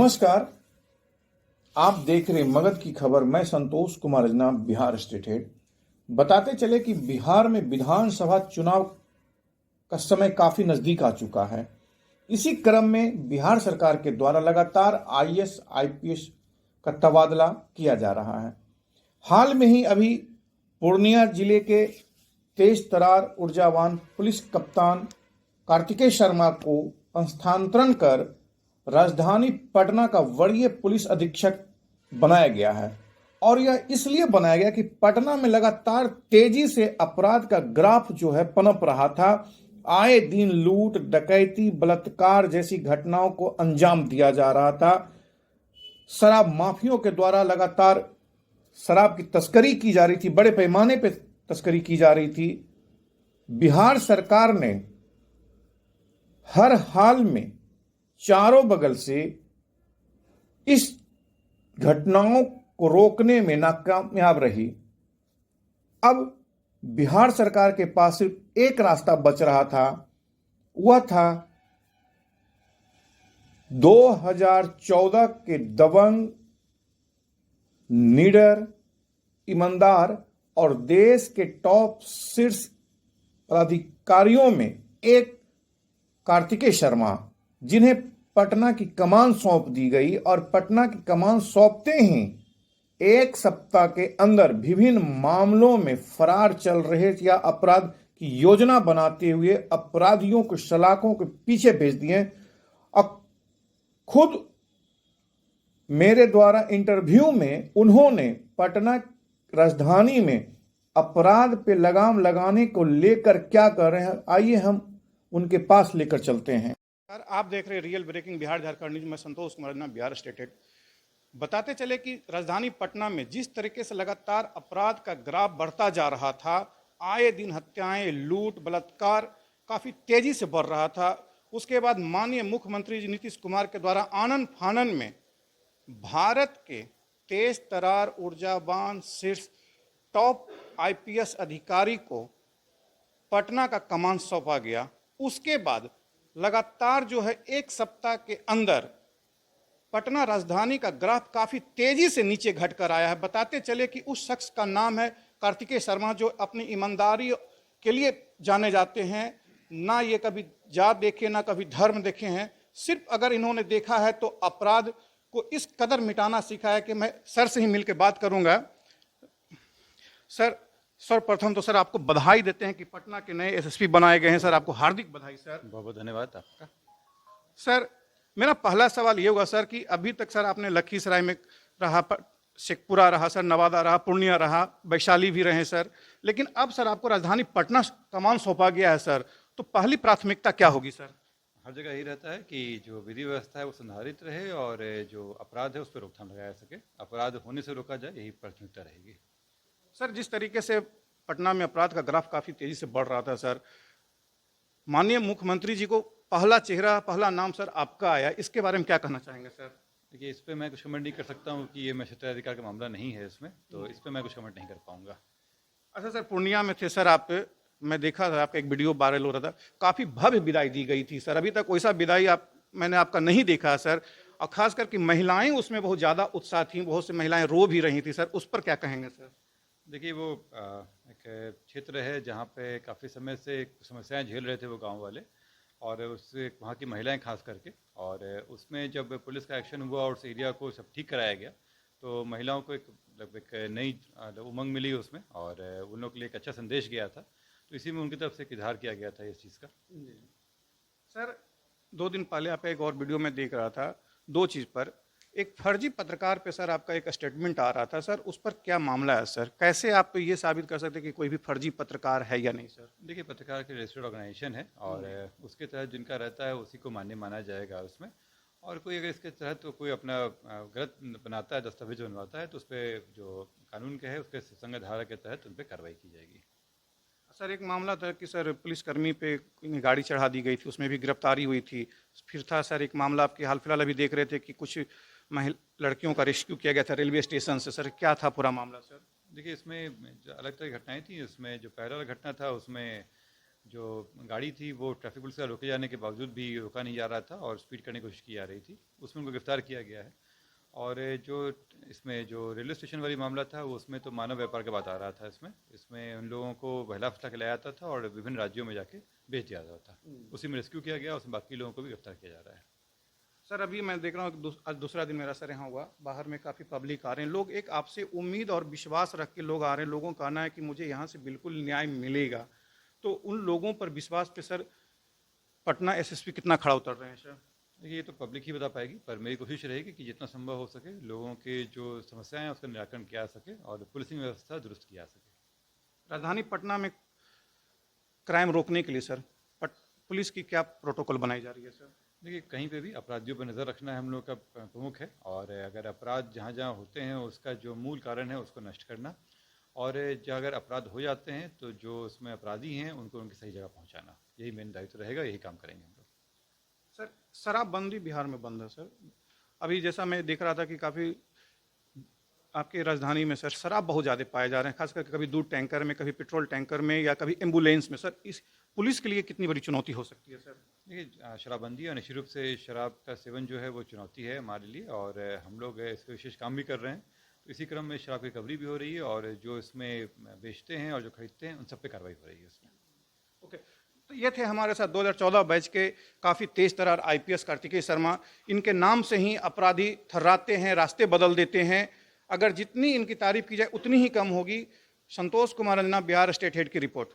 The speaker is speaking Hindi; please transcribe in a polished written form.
नमस्कार। आप देख रहे मगध की खबर। मैं संतोष कुमार जना, बिहार स्टेट हेड। बताते चले कि बिहार में विधानसभा चुनाव का समय काफी नजदीक आ चुका है। इसी क्रम में बिहार सरकार के द्वारा लगातार आईएएस आईपीएस का तबादला किया जा रहा है। हाल में ही अभी पूर्णिया जिले के तेज तरार ऊर्जावान पुलिस कप्तान कार्तिकेय शर्मा को स्थानांतरण कर राजधानी पटना का वरीय पुलिस अधीक्षक बनाया गया है। और यह इसलिए बनाया गया कि पटना में लगातार तेजी से अपराध का ग्राफ जो है पनप रहा था। आए दिन लूट, डकैती, बलात्कार जैसी घटनाओं को अंजाम दिया जा रहा था। शराब माफियों के द्वारा लगातार शराब की तस्करी की जा रही थी, बड़े पैमाने पर तस्करी की जा रही थी। बिहार सरकार ने हर हाल में चारों बगल से इस घटनाओं को रोकने में नाकामयाब रही। अब बिहार सरकार के पास सिर्फ एक रास्ता बच रहा था, वह था 2014 के दबंग, निडर, ईमानदार और देश के टॉप शीर्ष पदाधिकारियों में एक कार्तिकेय शर्मा, जिन्हें पटना की कमान सौंप दी गई। और पटना की कमान सौंपते ही एक सप्ताह के अंदर विभिन्न मामलों में फरार चल रहे या अपराध की योजना बनाते हुए अपराधियों को सलाखों के पीछे भेज दिए। और खुद मेरे द्वारा इंटरव्यू में उन्होंने पटना राजधानी में अपराध पे लगाम लगाने को लेकर क्या कर रहे हैं, आइए हम उनके पास लेकर चलते हैं। सर, आप देख रहे हैं real breaking Bihar Jharkhand news में संतोष कुमार जना, बिहार स्टेट हेड। बताते चले कि राजधानी पटना में जिस तरीके से लगातार अपराध का ग्राफ बढ़ता जा रहा था, आए दिन हत्याएं, लूट, बलात्कार काफ़ी तेजी से बढ़ रहा था। उसके बाद माननीय मुख्यमंत्री जी नीतीश कुमार के द्वारा आनन फानन में भारत के तेज तरार ऊर्जावान शीर्ष टॉप आईपीएस अधिकारी को पटना का कमान सौंपा गया। उसके बाद लगातार जो है एक सप्ताह के अंदर पटना राजधानी का ग्राफ काफ़ी तेजी से नीचे घटकर आया है। बताते चले कि उस शख्स का नाम है कार्तिकेय शर्मा, जो अपनी ईमानदारी के लिए जाने जाते हैं। ना ये कभी जात देखे, ना कभी धर्म देखे हैं। सिर्फ अगर इन्होंने देखा है तो अपराध को इस कदर मिटाना सीखा है कि मैं सर से ही मिलकर बात करूंगा। सर, सर्वप्रथम तो सर आपको बधाई देते हैं कि पटना के नए एसएसपी बनाए गए हैं। सर, आपको हार्दिक बधाई सर। बहुत बहुत धन्यवाद आपका। सर, मेरा पहला सवाल ये होगा सर कि अभी तक सर आपने लखीसराय में रहा, शेखपुरा रहा सर, नवादा रहा, पूर्णिया रहा, वैशाली भी रहे सर, लेकिन अब सर आपको राजधानी पटना कमान सौंपा गया है सर, तो पहली प्राथमिकता क्या होगी सर? हर जगह यही रहता है कि जो विधि व्यवस्था है वो संधारित रहे और जो अपराध है उस पर रोकथाम लगाया सके, अपराध होने से रोका जाए, यही प्राथमिकता रहेगी। सर, जिस तरीके से पटना में अपराध का ग्राफ काफ़ी तेज़ी से बढ़ रहा था सर, माननीय मुख्यमंत्री जी को पहला चेहरा, पहला नाम सर आपका आया, इसके बारे में क्या कहना चाहेंगे सर? देखिए, इस पर मैं कुछ कमेंट नहीं कर सकता हूँ कि ये मैं क्षेत्राधिकार का मामला नहीं है इसमें, तो इस पर मैं कुछ कमेंट नहीं कर पाऊँगा। अच्छा सर, पूर्णिया में थे सर आप, मैं देखा था आपका एक वीडियो वायरल हो रहा था, काफ़ी भव्य विदाई दी गई थी सर। अभी तक वैसा विदाई मैंने आपका नहीं देखा सर, और खास करके महिलाएं उसमें बहुत ज़्यादा उत्साह थी, बहुत सी महिलाएं रो भी रही थी सर, उस पर क्या कहेंगे सर? देखिए, वो एक क्षेत्र है जहाँ पे काफ़ी समय से समस्याएं झेल रहे थे वो गांव वाले, और उससे वहाँ की महिलाएं खास करके, और उसमें जब पुलिस का एक्शन हुआ और उस एरिया को सब ठीक कराया गया तो महिलाओं को एक नई उमंग मिली उसमें, और उन लोगों के लिए एक अच्छा संदेश गया था। तो इसी में उनकी तरफ से एक इजहार किया गया था इस चीज़ का। सर, 2 दिन पहले आपका एक और वीडियो में देख रहा था, 2 चीज़ पर, एक फर्जी पत्रकार पे सर आपका एक स्टेटमेंट आ रहा था सर, उस पर क्या मामला है सर? कैसे आप ये साबित कर सकते हैं कि कोई भी फर्जी पत्रकार है या नहीं सर? देखिए, पत्रकार की रजिस्टर्ड ऑर्गेनाइजेशन है और उसके तहत जिनका रहता है उसी को मान्य माना जाएगा उसमें। और कोई अगर इसके तहत तो कोई अपना गलत बनाता है, दस्तावेज बनवाता है, तो उस पर जो कानून के है उसके संग धारा के तहत उन पर कार्रवाई की जाएगी। सर, एक मामला था कि सर पुलिसकर्मी पे गाड़ी चढ़ा दी गई थी, उसमें भी गिरफ्तारी हुई थी। फिर था सर एक मामला आपके हाल फिलहाल अभी देख रहे थे कि कुछ लड़कियों का रेस्क्यू किया गया था रेलवे स्टेशन से। सर, क्या था पूरा मामला सर? देखिए, इसमें जो अलग तरह की घटनाएं थी, उसमें जो पहला घटना था उसमें जो गाड़ी थी वो ट्रैफिक पुलिस का रोके जाने के बावजूद भी रोका नहीं जा रहा था और स्पीड करने की कोशिश की जा रही थी, उसमें उनको गिरफ्तार किया गया है। और जो इसमें जो रेलवे स्टेशन वाली मामला था वो उसमें तो मानव व्यापार की बात आ रहा था। इसमें उन लोगों को बहला फुसला के लाया जाता था और विभिन्न राज्यों में जाके बेच दिया जाता था। उसी में रेस्क्यू किया गया, उसमें बाकी लोगों को भी गिरफ्तार किया जा रहा है। सर अभी मैं देख रहा हूँ कि आज दूसरा दिन मेरा सर यहाँ हुआ, बाहर में काफ़ी पब्लिक आ रहे हैं, लोग एक आपसे उम्मीद और विश्वास रख के लोग आ रहे हैं, लोगों का कहना है कि मुझे यहाँ से बिल्कुल न्याय मिलेगा। तो उन लोगों पर विश्वास पे सर पटना एसएसपी कितना खड़ा उतर रहे हैं सर? देखिए, ये तो पब्लिक ही बता पाएगी, पर मेरी कोशिश रहेगी कि जितना संभव हो सके लोगों के जो समस्याएं हैं उसका निराकरण किया जा सके और पुलिसिंग व्यवस्था दुरुस्त की जा सके। राजधानी पटना में क्राइम रोकने के लिए सर पुलिस की क्या प्रोटोकॉल बनाई जा रही है सर? देखिए, कहीं पे भी अपराधियों पर नज़र रखना हम लोग का प्रमुख है, और अगर अपराध जहाँ जहाँ होते हैं उसका जो मूल कारण है उसको नष्ट करना, और जो अगर अपराध हो जाते हैं तो जो उसमें अपराधी हैं उनको उनकी सही जगह पहुँचाना, यही मेन दायित्व रहेगा, यही काम करेंगे हम लोग। सर शराबबंदी बिहार में बंद है सर। अभी जैसा मैं देख रहा था कि काफ़ी आपके राजधानी में सर शराब बहुत ज़्यादा पाए जा रहे हैं, खास करके कभी दूध टैंकर में, कभी पेट्रोल टैंकर में या कभी एम्बुलेंस में। सर इस पुलिस के लिए कितनी बड़ी चुनौती हो सकती है सर? देखिए, शराबबंदी और निश्चित रूप से शराब का सेवन जो है वो चुनौती है हमारे लिए, और हम लोग इस पर विशेष काम भी कर रहे हैं। तो इसी क्रम में शराब की रिकवरी भी हो रही है, और जो इसमें बेचते हैं और जो खरीदते हैं उन सब पे कार्रवाई हो रही है इसमें। ओके, तो ये थे हमारे साथ 2014 बैच के काफ़ी तेज तर्रार आईपीएस कार्तिकेय शर्मा। इनके नाम से ही अपराधी थर्राते हैं, रास्ते बदल देते हैं। अगर जितनी इनकी तारीफ की जाए उतनी ही कम होगी। संतोष कुमार रंजना, बिहार स्टेट हेड की रिपोर्ट।